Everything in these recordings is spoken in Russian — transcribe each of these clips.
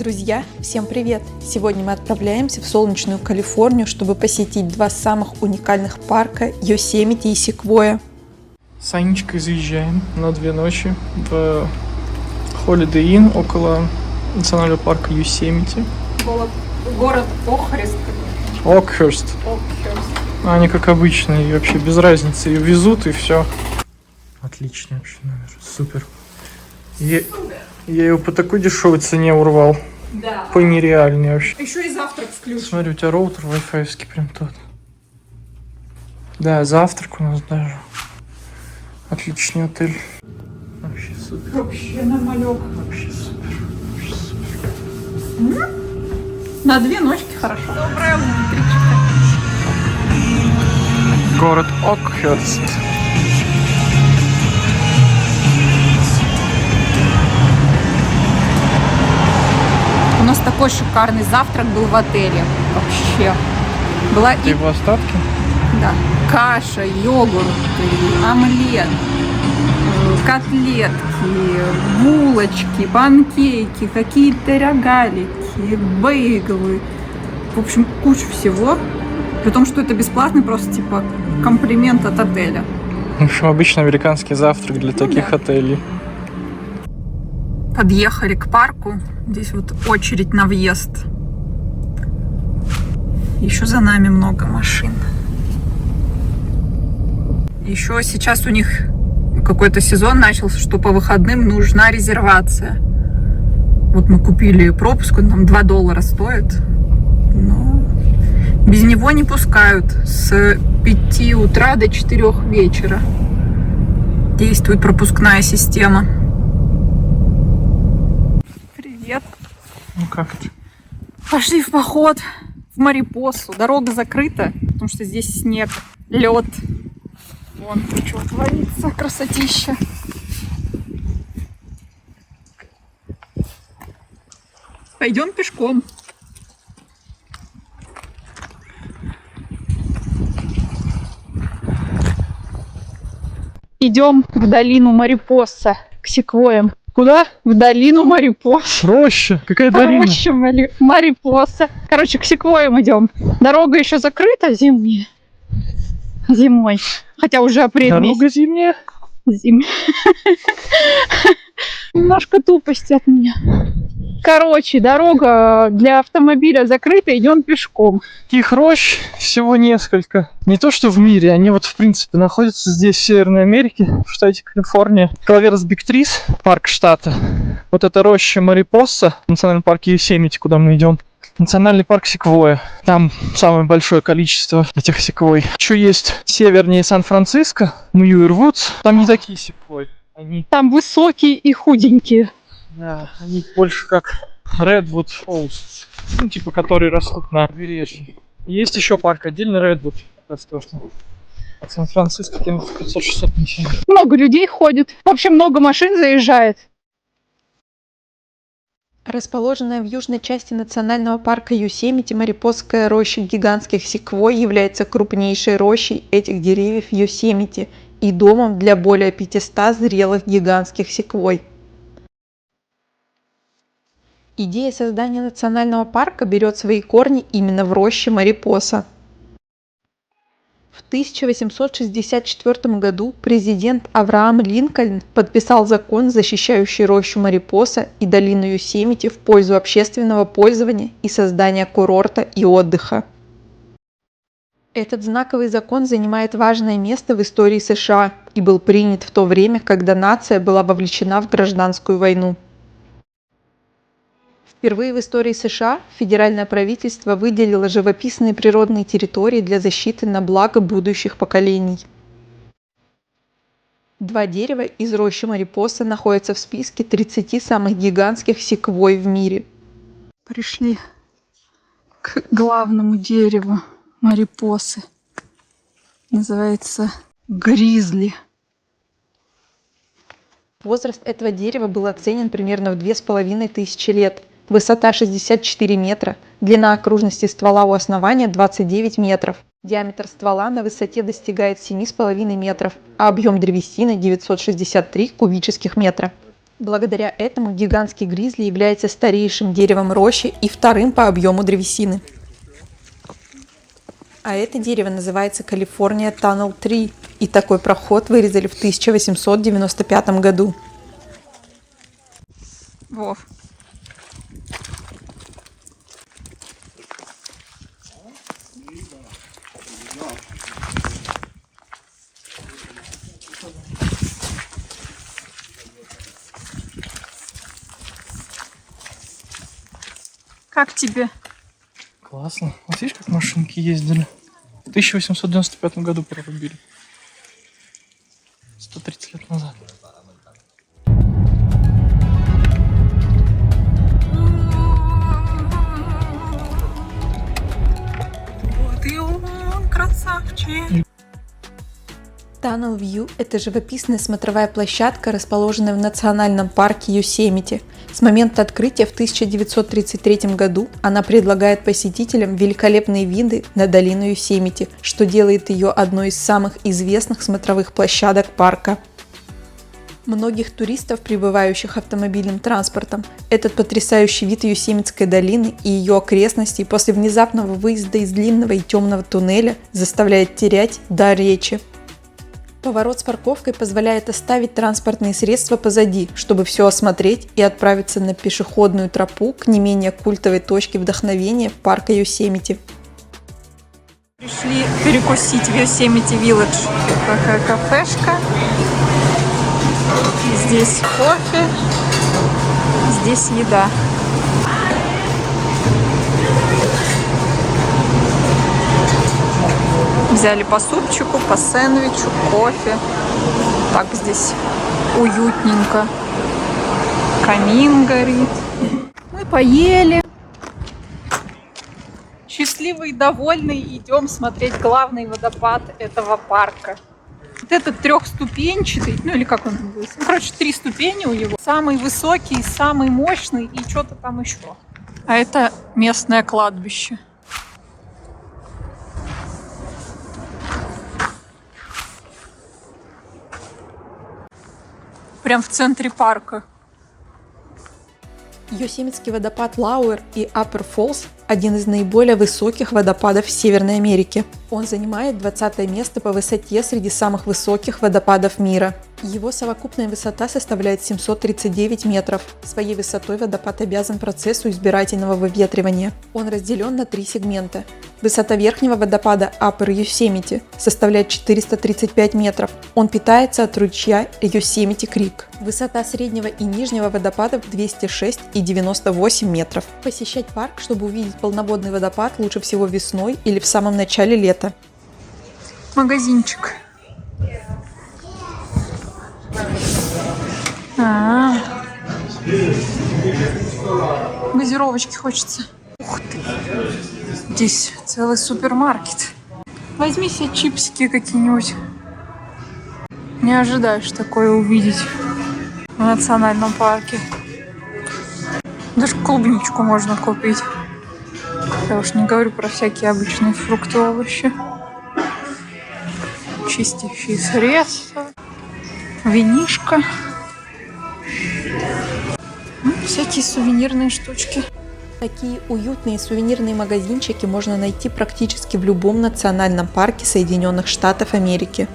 Друзья, всем привет! Сегодня мы отправляемся в солнечную Калифорнию, чтобы посетить два самых уникальных парка Йосемити и Секвойя. С Анечкой заезжаем на 2 ночи в Holiday Inn около национального парка Йосемити. Город Окхерст. Окхерст. Они как обычно, и вообще без разницы, ее везут и все. Отличный вообще номер, супер. Я его по такой дешевой цене урвал. Да. По нереальной вообще. Еще и завтрак включен. Смотри, у тебя роутер вай-файский прям тот. Да, завтрак у нас даже. Отличный отель. Вообще супер. Вообще нормалек. Вообще супер. Вообще супер. На 2 ночки хорошо. Доброе утречко. Город Окхерст. У нас такой шикарный завтрак был в отеле. Вообще. Была Это его остатки? Да. Каша, йогурт, омлет, котлетки, булочки, панкейки, какие-то рогалики, бейглы. В общем, куча всего. При том, что это бесплатный просто типа комплимент от отеля. В общем, обычно американский завтрак для таких отелей. Подъехали к парку. Здесь вот очередь на въезд. Еще за нами много машин. Еще сейчас у них какой-то сезон начался, что по выходным нужна резервация. Вот мы купили пропуск, он там $2 стоит. Но без него не пускают с 5 утра до 4 вечера. Действует пропускная система. Привет. Ну как это? Пошли в поход в Марипосу. Дорога закрыта, потому что здесь снег, лед. Вон, что творится, красотища. Пойдем пешком. Идем в долину Марипоса к секвойям. Куда? В долину Марипос. Роща. Какая долина? Роща Марипоса. Короче, к секвойям идем. Дорога еще закрыта зимняя. Зимой. Хотя уже апрель Дорога месяц. зимняя? Зимняя. Немножко тупости от меня. Короче, дорога для автомобиля закрыта, идем пешком. Таких рощ всего несколько. Не то что в мире, они вот в принципе находятся здесь, в Северной Америке, в штате Калифорния. Калаверас Биг Трис, парк штата. Вот это роща Марипоса, национальный парк Йосемити, куда мы идем. Национальный парк Секвойя. Там самое большое количество этих секвой. Еще есть севернее Сан-Франциско, Мьюир-Вудс. Там не такие секвойи. Они, Там высокие и худенькие. да, они больше как Redwood Falls. Ну, типа, которые растут на побережье. Есть еще парк отдельно, Redwood. Растет. От Сан-Франциско километров 500-600 ничего. Много людей ходит. В общем, много машин заезжает. Расположенная в южной части национального парка Йосемити, Марипосская роща гигантских секвой является крупнейшей рощей этих деревьев в Йосемити и домом для более 500 зрелых гигантских секвой. Идея создания национального парка берет свои корни именно в роще Марипоса. В 1864 году президент Авраам Линкольн подписал закон, защищающий рощу Марипоса и долину Йосемити в пользу общественного пользования и создания курорта и отдыха. Этот знаковый закон занимает важное место в истории США и был принят в то время, когда нация была вовлечена в гражданскую войну. Впервые в истории США федеральное правительство выделило живописные природные территории для защиты на благо будущих поколений. 2 дерева из рощи Марипоса находятся в списке 30 самых гигантских секвой в мире. Пришли к главному дереву Марипосы. Называется Гризли. Возраст этого дерева был оценен примерно в 2500 лет. Высота 64 метра, длина окружности ствола у основания 29 метров. Диаметр ствола на высоте достигает 7,5 метров, а объем древесины 963 кубических метра. Благодаря этому гигантский гризли является старейшим деревом рощи и вторым по объему древесины. А это дерево называется California Tunnel Tree, и такой проход вырезали в 1895 году. Вов. Как тебе? Классно. Вот видишь, как машинки ездили? В 1895 году прорубили. 130 лет назад. Вот и он, красавчик. Tunnel View – это живописная смотровая площадка, расположенная в национальном парке Йосемити. С момента открытия в 1933 году она предлагает посетителям великолепные виды на долину Йосемити, что делает ее одной из самых известных смотровых площадок парка. Многих туристов, прибывающих автомобильным транспортом, этот потрясающий вид Йосемитской долины и ее окрестностей после внезапного выезда из длинного и темного туннеля заставляет терять дар речи. Поворот с парковкой позволяет оставить транспортные средства позади, чтобы все осмотреть и отправиться на пешеходную тропу к не менее культовой точке вдохновения парка Йосемити. Пришли перекусить в Йосемити Вилледж. Такая кафешка. Здесь кофе, здесь еда. Взяли по супчику, по сэндвичу, кофе. Так здесь уютненько. Камин горит. Мы поели. Счастливые и довольные идем смотреть главный водопад этого парка. Вот этот трехступенчатый, ну или как он называется, ну, короче, 3 ступени у него. Самый высокий, самый мощный и что-то там еще. А это местное кладбище. Прям в центре парка. Йосемитский водопад Лауэр и Аппер Фоллс – один из наиболее высоких водопадов в Северной Америке. Он занимает 20 место по высоте среди самых высоких водопадов мира. Его совокупная высота составляет 739 метров. Своей высотой водопад обязан процессу избирательного выветривания. Он разделен на 3 сегмента. Высота верхнего водопада Аппер Йосемити составляет 435 метров. Он питается от ручья Йосемити Крик. Высота среднего и нижнего водопадов 206 и 98 метров. Посещать парк, чтобы увидеть полноводный водопад, лучше всего весной или в самом начале лета. Магазинчик. Газировочки хочется. Ух ты. Здесь целый супермаркет. Возьми себе чипсики какие-нибудь. Не ожидаешь такое увидеть в национальном парке. Даже клубничку можно купить. Я уж не говорю про всякие обычные фрукты, овощи. Чистящие средства. Винишко. Всякие сувенирные штучки. Такие уютные сувенирные магазинчики можно найти практически в любом национальном парке Соединенных Штатов Америки.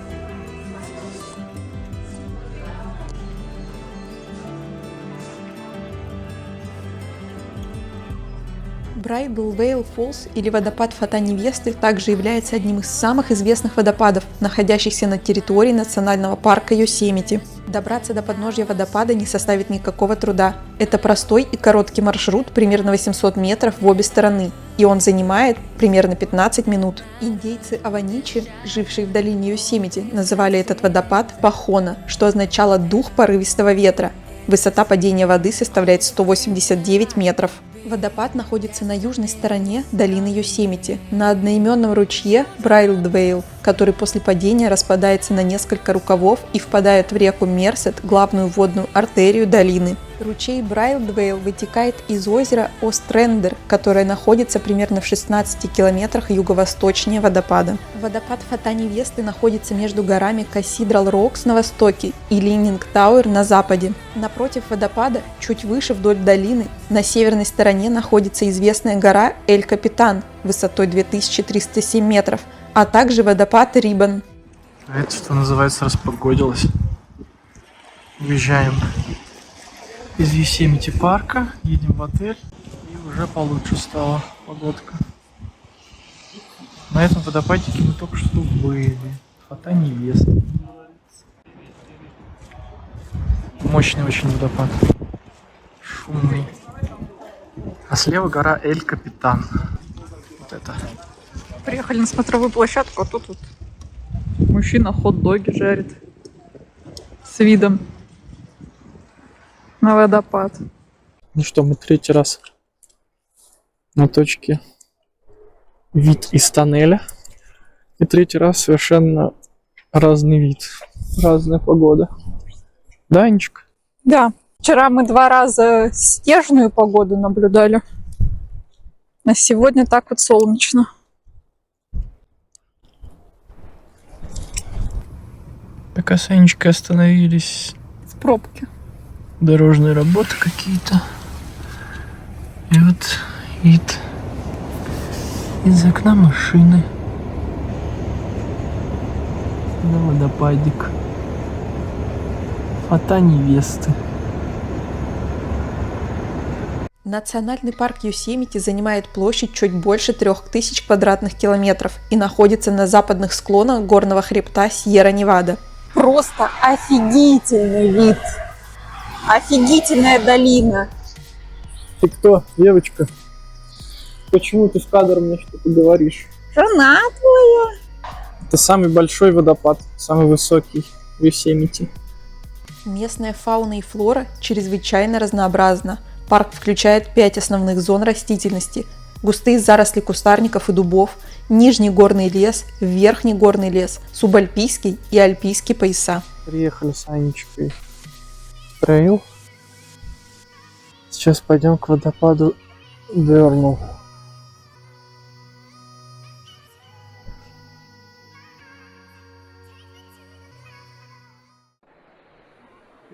Брайдл Вейл Фоллс или водопад Фата Невесты также является одним из самых известных водопадов, находящихся на территории национального парка Йосемити. Добраться до подножья водопада не составит никакого труда. Это простой и короткий маршрут, примерно 800 метров в обе стороны, и он занимает примерно 15 минут. Индейцы Аваничи, жившие в долине Йосемити, называли этот водопад Пахона, что означало «дух порывистого ветра». Высота падения воды составляет 189 метров. Водопад находится на южной стороне долины Йосемити, на одноименном ручье Брайлдвейл, который после падения распадается на несколько рукавов и впадает в реку Мерсет, главную водную артерию долины. Ручей Брайлдвейл вытекает из озера Острендер, которое находится примерно в 16 километрах юго-восточнее водопада. Водопад Фата Невесты находится между горами Кассидрал Рокс на востоке и Лининг Тауэр на западе. Напротив водопада, чуть выше вдоль долины, на северной стороне находится известная гора Эль-Капитан высотой 2307 метров, а также водопад Рибан. А это что называется распогодилось. Уезжаем из Йосемити парка, едем в отель, и уже получше стала погодка. На этом водопадике мы только что были. Фата Невесты. Мощный очень водопад. Шумный. А слева гора Эль-Капитан. Вот это. Приехали на смотровую площадку, а тут вот мужчина хот-доги жарит с видом на водопад. Ну что, мы третий раз на точке вид из тоннеля. И третий раз совершенно разный вид, разная погода. Да, Анечка? Да, вчера мы 2 раза снежную погоду наблюдали, а сегодня так вот солнечно. Пока с Анечкой остановились, В пробке. дорожные работы какие-то. И вот вид из окна машины на водопадик Фата Невесты. Национальный парк Йосемити занимает площадь чуть больше 3000 квадратных километров и находится на западных склонах горного хребта Сьерра-Невада. Просто офигительный вид. Офигительная долина. Ты кто, девочка? Почему ты в кадр мне что-то говоришь? Жена твоя. Это самый большой водопад, самый высокий в Йосемити. Местная фауна и флора чрезвычайно разнообразна. Парк включает 5 основных зон растительности: густые заросли кустарников и дубов, нижний горный лес, верхний горный лес, субальпийский и альпийский пояса. Приехали с Анечкой в трейл. Сейчас пойдем к водопаду Вернул.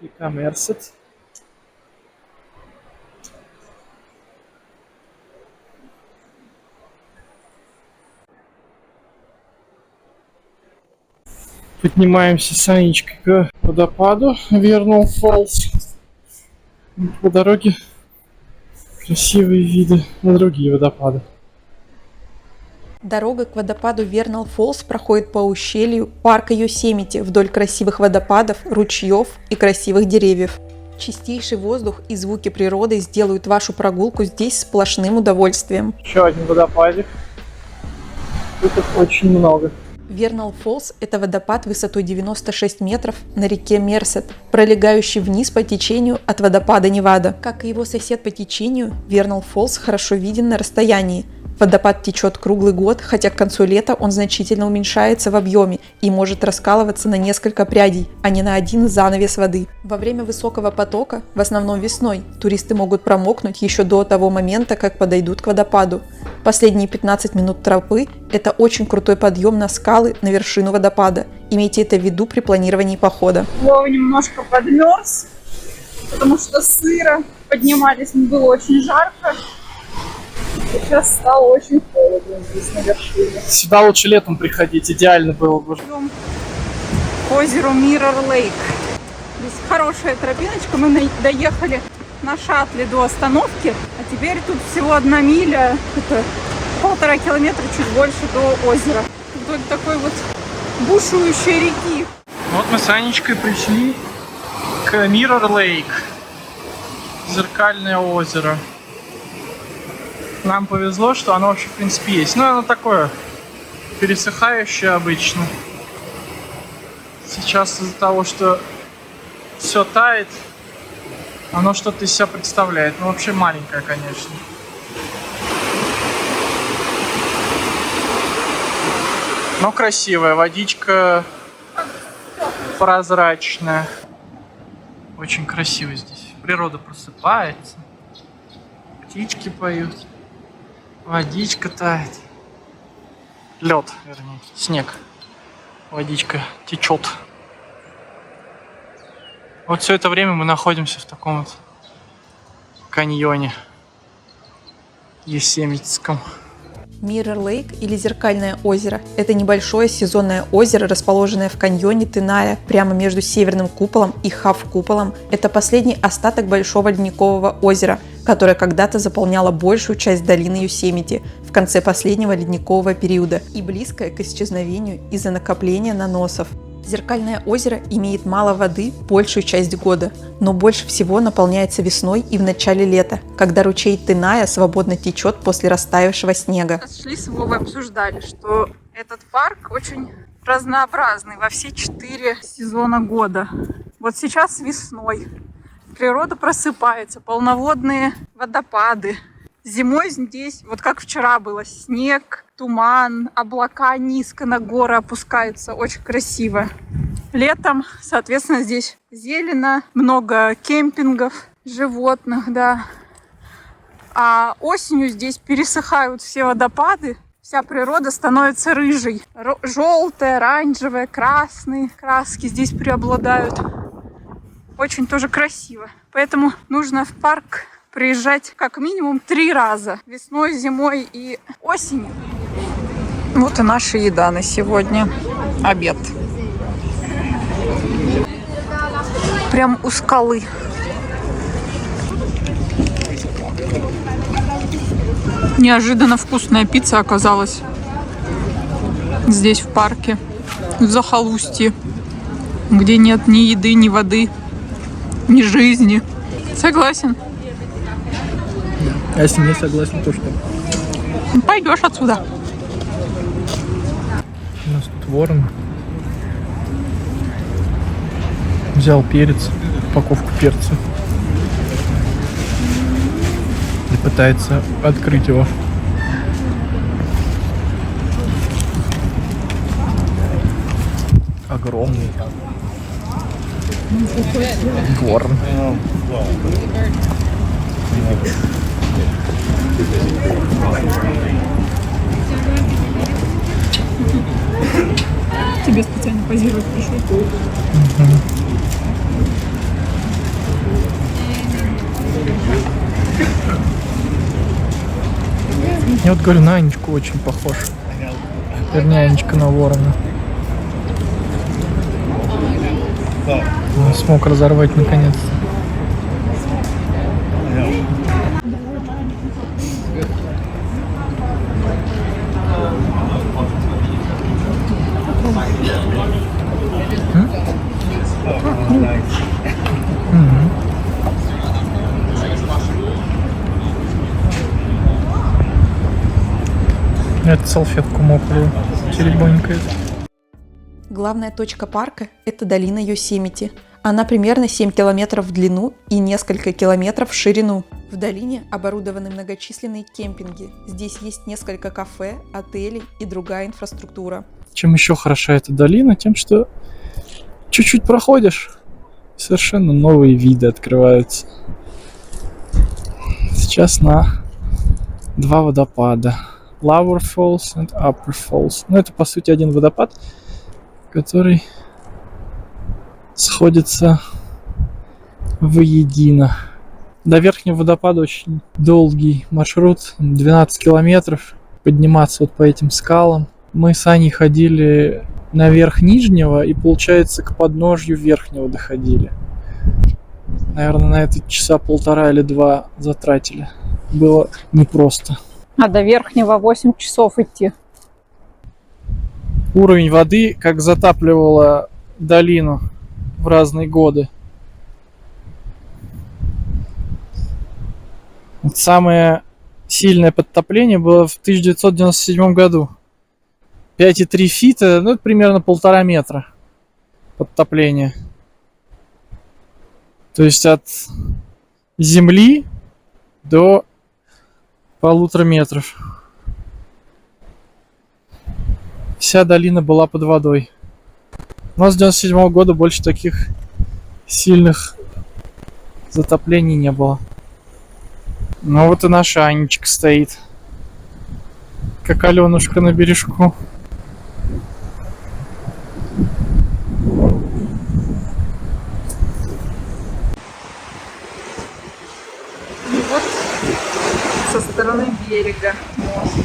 Река Мерсет. Поднимаемся с Анечкой к водопаду Вернул Фоллс. По дороге красивые виды на другие водопады. Дорога к водопаду Вернал Фоллс проходит по ущелью парка Йосемити вдоль красивых водопадов, ручьев и красивых деревьев. Чистейший воздух и звуки природы сделают вашу прогулку здесь сплошным удовольствием. Еще один водопадик. Тут их очень много. Вернал Фоллс – это водопад высотой 96 метров на реке Мерсет, пролегающий вниз по течению от водопада Невада. Как и его сосед по течению, Вернал Фоллс хорошо виден на расстоянии. Водопад течет круглый год, хотя к концу лета он значительно уменьшается в объеме и может раскалываться на несколько прядей, а не на один занавес воды. Во время высокого потока, в основном весной, туристы могут промокнуть еще до того момента, как подойдут к водопаду. Последние 15 минут тропы – это очень крутой подъем на скалы на вершину водопада. Имейте это в виду при планировании похода. Вова немножко подмерз, потому что сыро. Поднимались, было очень жарко. Сейчас стало очень холодно здесь на вершине. Сюда лучше летом приходить, идеально было бы. Идем к озеру Миррор Лейк. Здесь хорошая тропиночка. Мы доехали на шаттле до остановки, а теперь тут всего 1 миля, это 1,5 километра, чуть больше до озера. Вдоль такой вот бушующей реки. Вот мы с Анечкой пришли к Миррор Лейк. Зеркальное озеро. Нам повезло, что оно вообще в принципе есть. Ну, оно такое пересыхающее обычно. Сейчас из-за того, что все тает, оно что-то из себя представляет. Ну, вообще маленькое, конечно. Но красивая. Водичка прозрачная. Очень красиво здесь. Природа просыпается, птички поют, водичка тает. Лед, вернее, снег. Водичка течет. Вот все это время мы находимся в таком вот каньоне Есемитском. Mirror Lake или Зеркальное озеро – это небольшое сезонное озеро, расположенное в каньоне Теная, прямо между Северным куполом и Хав-куполом. Это последний остаток большого ледникового озера, которое когда-то заполняло большую часть долины Йосемити в конце последнего ледникового периода и близкое к исчезновению из-за накопления наносов. Зеркальное озеро имеет мало воды большую часть года, но больше всего наполняется весной и в начале лета, когда ручей Теная свободно течет после растаявшего снега. Шли с Вовой, обсуждали, что этот парк очень разнообразный во все 4 сезона года. Вот сейчас весной природа просыпается, полноводные водопады. Зимой здесь, вот как вчера было, снег, туман, облака низко на горы опускаются, очень красиво. Летом, соответственно, здесь зелено, много кемпингов, животных, да. А осенью здесь пересыхают все водопады, вся природа становится рыжей. Желтая, оранжевая, красные краски здесь преобладают. Очень тоже красиво. Поэтому нужно в парк приезжать как минимум 3 раза. Весной, зимой и осенью. Вот и наша еда на сегодня. Обед. Прям у скалы. Неожиданно вкусная пицца оказалась здесь в парке, в захолустье, где нет ни еды, ни воды, ни жизни. Согласен? А если не согласен, то что? Пойдешь отсюда. У нас тут ворон. Взял перец, упаковку перца. И пытается открыть его. Огромный. Ворон. Тебе специально позировать пришел. Я вот говорю, на Анечку очень похож. Вернее, Анечка на ворона. Он смог разорвать наконец-то. Это салфетку мокрую теребонькает. Главная точка парка – это долина Йосемити. Она примерно 7 километров в длину и несколько километров в ширину. В долине оборудованы многочисленные кемпинги. Здесь есть несколько кафе, отелей и другая инфраструктура. Чем еще хороша эта долина? Тем, что чуть-чуть проходишь, совершенно новые виды открываются. Сейчас на 2 водопада. Lower Falls и Upper Falls. Ну, это, по сути, один водопад, который сходится воедино. До верхнего водопада очень долгий маршрут, 12 километров, подниматься вот по этим скалам. Мы с Аней ходили наверх нижнего и, получается, к подножью верхнего доходили. Наверное, на это часа 1,5 или 2 затратили. Было непросто. А до верхнего 8 часов идти. Уровень воды как затапливало долину в разные годы. Вот самое сильное подтопление было в 1997 году. 5,3 фита, ну это примерно 1,5 метра подтопления. То есть от земли до 1,5 метров. Вся долина была под водой. У нас с 97 года больше таких сильных затоплений не было. Ну вот и наша Анечка стоит, как Аленушка на бережку. И вот со стороны берега мост.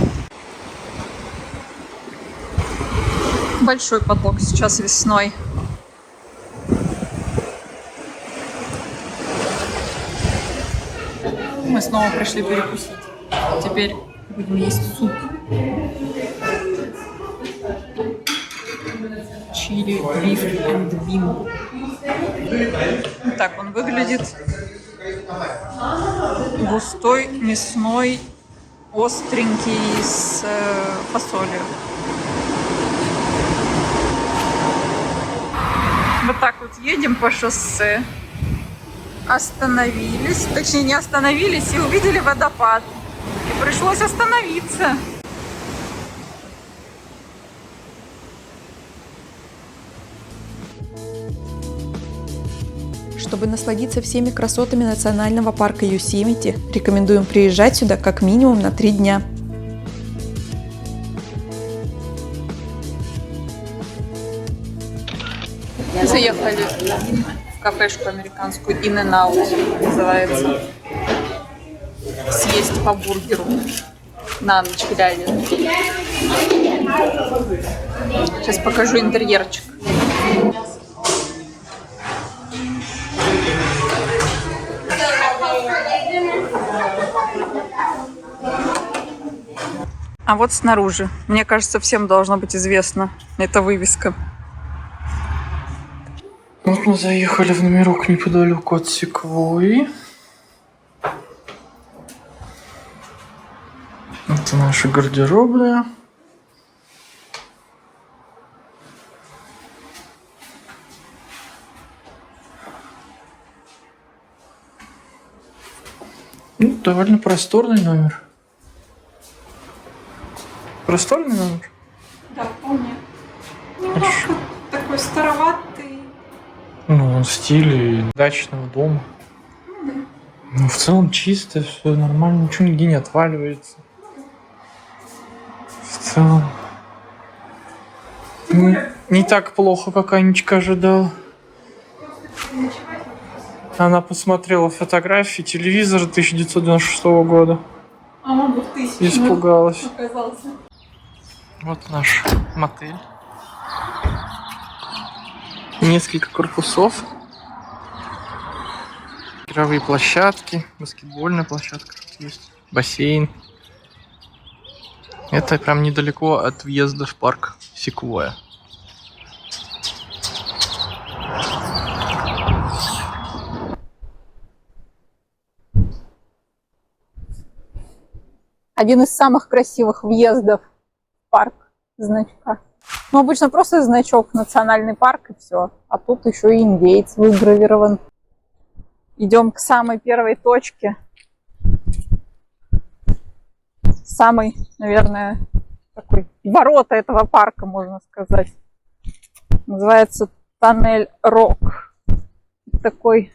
Большой поток сейчас весной. Мы снова пришли перекусить. Теперь будем есть суп. Чили, биф and бим. Так он выглядит. Густой, мясной, остренький, с фасолью. Вот так вот едем по шоссе. Остановились, точнее не остановились, и увидели водопад. И пришлось остановиться. Чтобы насладиться всеми красотами национального парка Йосемити, рекомендуем приезжать сюда как минимум на 3 дня. Заехали в кафешку американскую In-N-Out называется. Съесть по бургеру на ночь глядя. Сейчас покажу интерьерчик. А вот снаружи. Мне кажется, всем должно быть известно эта вывеска. Вот мы заехали в номерок неподалеку от Секвойи. Это наша гардеробная. Ну, довольно просторный номер. Просторный номер? Да, вполне. Немножко такой староватый. Ну, он в стиле дачного дома. Ну, в целом чисто, все нормально, ничего нигде не отваливается. В целом не так плохо, как Анечка ожидала. Она посмотрела фотографии телевизора 1996 года. А он 2000. Испугалась. Оказался. Вот наш мотель. Несколько корпусов. Игровые площадки, баскетбольная площадка есть, бассейн. Это прям недалеко от въезда в парк Секвойя. Один из самых красивых въездов в парк значка. Ну, обычно просто значок национальный парк и все. А тут еще и индеец выгравирован. Идем к самой первой точке. Самый, наверное, такой ворота этого парка, можно сказать. Называется Тоннель Рок. Такой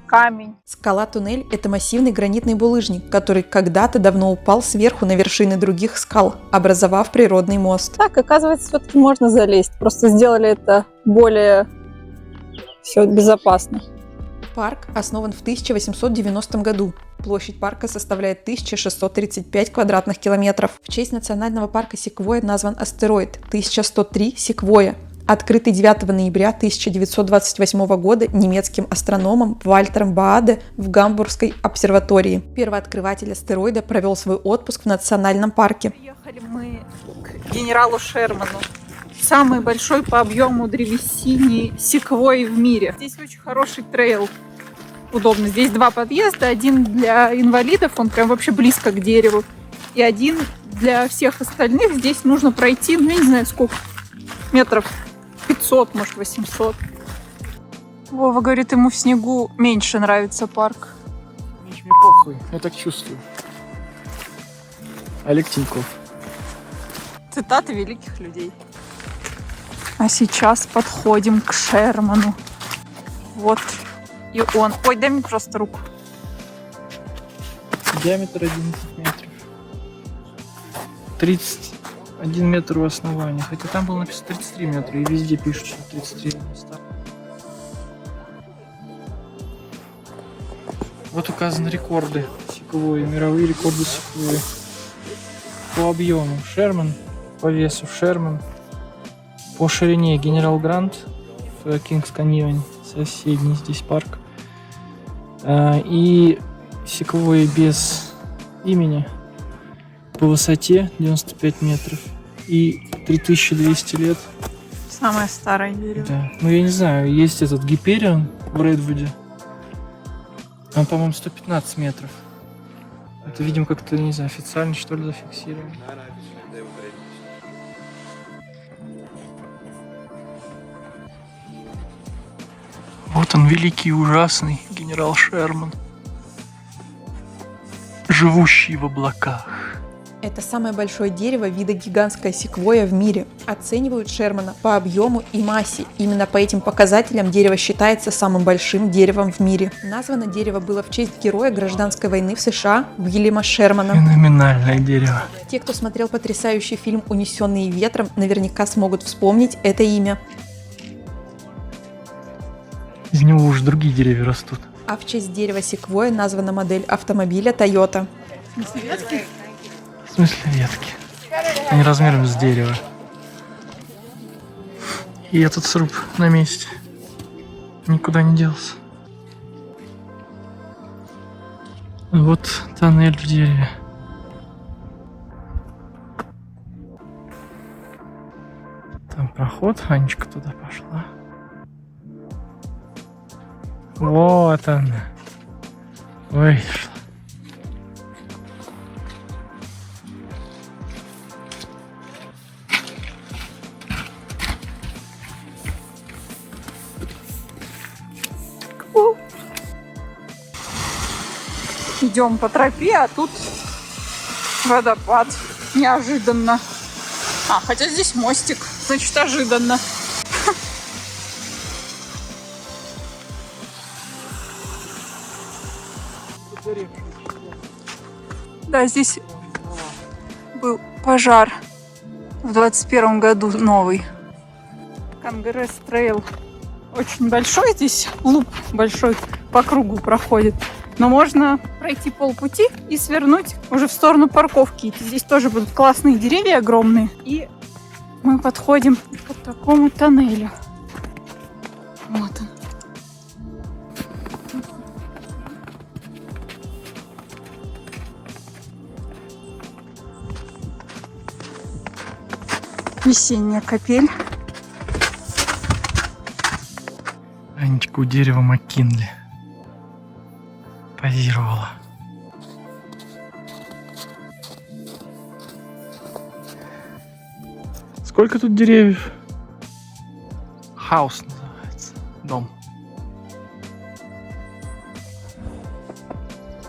камень. Скала-туннель – это массивный гранитный булыжник, который когда-то давно упал сверху на вершины других скал, образовав природный мост. Так, оказывается, все-таки можно залезть. Просто сделали это более все безопасно. Парк основан в 1890 году. Площадь парка составляет 1635 квадратных километров. В честь национального парка Секвойя назван астероид 1103 Секвойя, открытый 9 ноября 1928 года немецким астрономом Вальтером Бааде в Гамбургской обсерватории. Первооткрыватель астероида провел свой отпуск в национальном парке. Приехали мы к генералу Шерману. Самый большой по объему древесины секвойи в мире. Здесь очень хороший трейл. Удобно. Здесь 2 подъезда. Один для инвалидов, он прям вообще близко к дереву. И один для всех остальных. Здесь нужно пройти, ну я не знаю сколько, метров 500, может 800. Вова говорит, ему в снегу меньше нравится парк. Мне похуй, я так чувствую. Олег Тиньков. Цитаты великих людей. А сейчас подходим к Шерману. Вот И он. Ой, дай мне просто руку. Диаметр 11 метров. 31 метр у основания. Хотя там было написано 33 метра. И везде пишут, что 33 места. Вот указаны рекорды секвойи. Мировые рекорды секвойи. По объему Шерман. По весу Шерман. По ширине Генерал Грант в Кингс Каньоне. Соседний здесь парк. И секвойи без имени по высоте 95 метров и 3200 лет. Самое старое дерево. Да. Ну, я не знаю, есть этот Гиперион в Редвуде. Он, по-моему, 115 метров. Это, видимо, как-то, не знаю, официально, что ли, зафиксировано. Вот он, великий и ужасный генерал Шерман, живущий в облаках. Это самое большое дерево вида гигантская секвойя в мире. Оценивают Шермана по объему и массе. Именно по этим показателям дерево считается самым большим деревом в мире. Названо дерево было в честь героя гражданской войны в США Уильяма Шермана. Феноменальное дерево. Те, кто смотрел потрясающий фильм «Унесенные ветром», наверняка смогут вспомнить это имя. Из него уже другие деревья растут. А в честь дерева секвойя названа модель автомобиля Toyota. В смысле ветки? Они размером с дерева. И этот сруб на месте. Никуда не делся. Вот тоннель в дереве. Там проход, Анечка туда пошла. Вот она. Вышла. Идем по тропе, а тут водопад. Неожиданно. Хотя здесь мостик. Значит, ожиданно. Да, здесь был пожар в 21 году новый. Конгресс трейл очень большой, здесь луп большой по кругу проходит. Но можно пройти полпути и свернуть уже в сторону парковки. Здесь тоже будут классные деревья огромные. И мы подходим к такому тоннелю. Вот он. Весенняя капель. Анечка у дерева Маккинли позировала. Сколько тут деревьев? Хаус называется. Дом.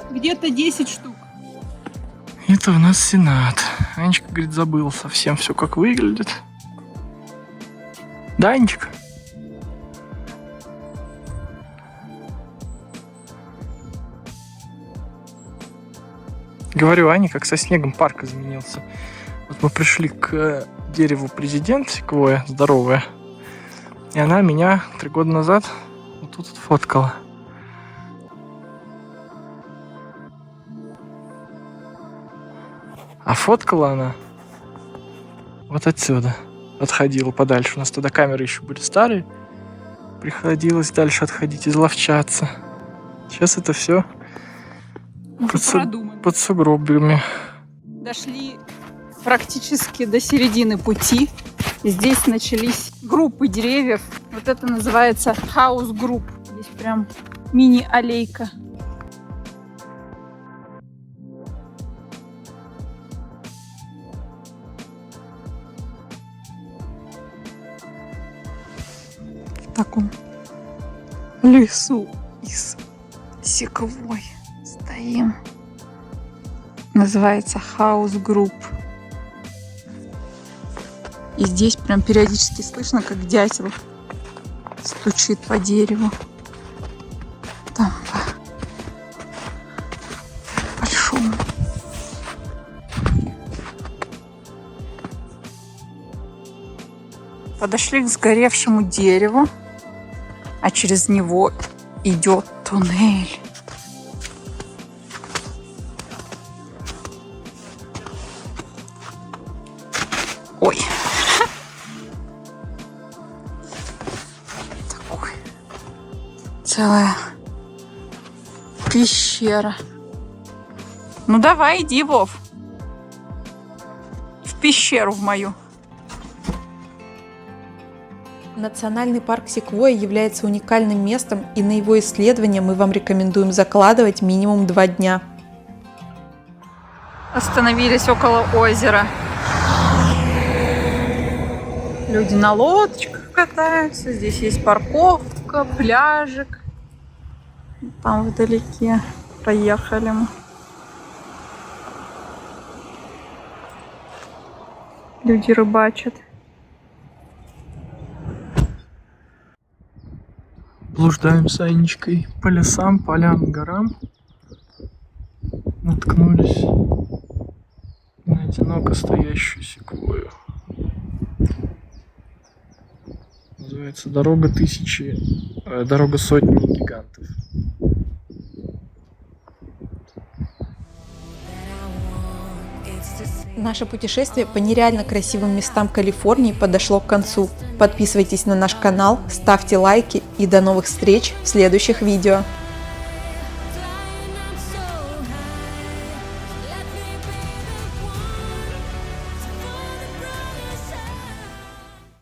Где-то 10 штук. Это у нас Сенат. Анечка, говорит, забыла совсем все, как выглядит. Да, Анечка? Говорю, Аня, как со снегом парк изменился. Вот мы пришли к дереву президент секвойя, здоровая. И она меня 3 года назад вот тут фоткала. А фоткала она вот отсюда. Отходила подальше. У нас тогда камеры еще были старые. Приходилось дальше отходить, изловчаться. Сейчас это все под сугробами. Дошли практически до середины пути. Здесь начались группы деревьев. Вот это называется хаус-групп. Здесь прям мини-аллейка. В таком лесу из секвой стоим. Называется хаус-групп. И здесь прям периодически слышно, как дятел стучит по дереву. Подошли к сгоревшему дереву, а через него идет туннель. Ой. Такой. Целая пещера. Ну давай, иди, Вов. В пещеру в мою. Национальный парк Секвойя является уникальным местом, и на его исследование мы вам рекомендуем закладывать минимум 2 дня. Остановились около озера. Люди на лодочках катаются. Здесь есть парковка, пляжик. Там вдалеке проехали мы. Люди рыбачат. Блуждаем с Анечкой по лесам, полям, горам. Наткнулись на одиноко стоящую секвойю. Называется дорога сотни гигантов. Наше путешествие по нереально красивым местам Калифорнии подошло к концу. Подписывайтесь на наш канал, ставьте лайки и до новых встреч в следующих видео.